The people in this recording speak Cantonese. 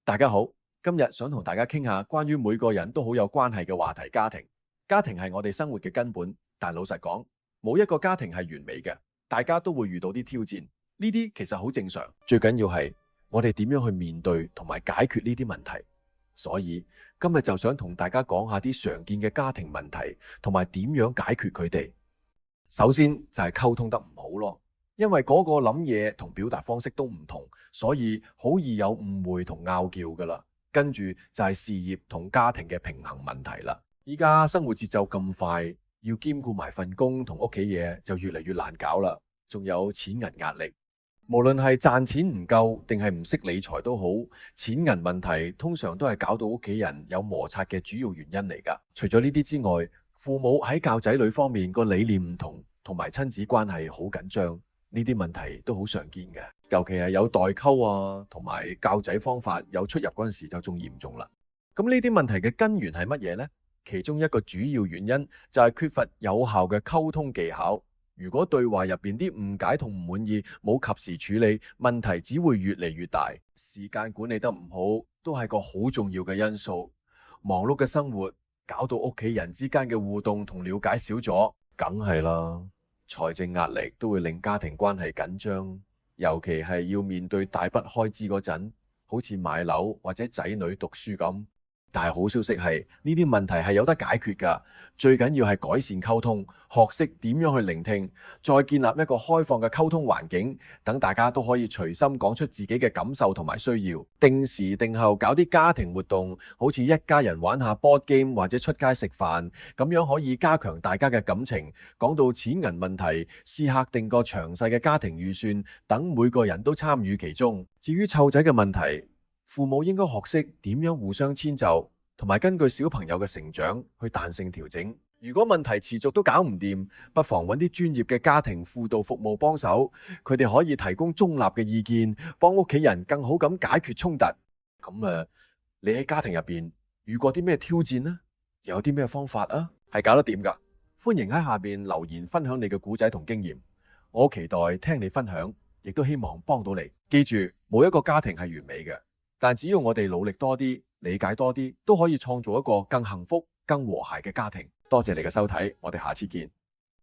大家好，今日想同大家傾下關於每個人都好有關係嘅話題——家庭。家庭係我哋生活嘅根本，但老實講，冇一個家庭係完美嘅，大家都會遇到啲挑戰，呢啲其實好正常。最緊要係我哋點樣去面對同埋解決呢啲問題。所以今日就想同大家講下啲常見嘅家庭問題，同埋點樣解決佢哋。首先就係溝通得唔好咯。因為嗰個諗嘢同表達方式都唔同，所以好易有誤會同拗撬噶啦。跟住就係事業同家庭嘅平衡問題啦。依家生活節奏咁快，要兼顧埋份工同屋企嘢就越嚟越難搞啦。仲有錢銀壓力，無論係賺錢唔夠定係唔識理財都好，錢銀問題通常都係搞到屋企人有摩擦嘅主要原因嚟噶。除咗呢啲之外，父母喺教仔女方面個理念唔同，同埋親子關係好緊張。呢啲問題都好常見嘅，尤其係有代溝啊，同埋教仔方法有出入嗰陣時就仲嚴重啦。咁呢啲問題嘅根源係乜嘢呢？其中一個主要原因就係缺乏有效嘅溝通技巧。如果對話入邊啲誤解同唔滿意冇及時處理，問題只會越嚟越大。時間管理得唔好都係個好重要嘅因素。忙碌嘅生活搞到屋企人之間嘅互動同了解少咗，梗係啦。財政壓力都會令家庭關係緊張，尤其係要面對大筆開支嗰陣，好似買樓或者仔女讀書咁。但係好消息係呢啲問題係有得解決㗎，最緊要係改善溝通，學識點樣去聆聽，再建立一個開放嘅溝通環境，等大家都可以隨心講出自己嘅感受同埋需要。定時定候搞啲家庭活動，好似一家人玩下 board game 或者出街食飯，咁樣可以加強大家嘅感情。講到錢銀問題，試下定個詳細嘅家庭預算，等每個人都參與其中。至於湊仔嘅問題，父母應該學識點樣互相遷就，同埋根據小朋友嘅成長去彈性調整。如果問題持續都搞唔掂，不妨揾啲專業嘅家庭輔導服務幫手，佢哋可以提供中立嘅意見，幫屋企人更好咁解決衝突。咁你喺家庭入邊遇過啲咩挑戰呢？又有啲咩方法啊？係搞得掂㗎？歡迎喺下邊留言分享你嘅故仔同經驗，我好期待聽你分享，亦都希望幫到你。記住，冇一個家庭係完美嘅。但只要我哋努力多啲，理解多啲，都可以創造一個更幸福、更和諧嘅家庭。多謝你嘅收睇，我哋下次見。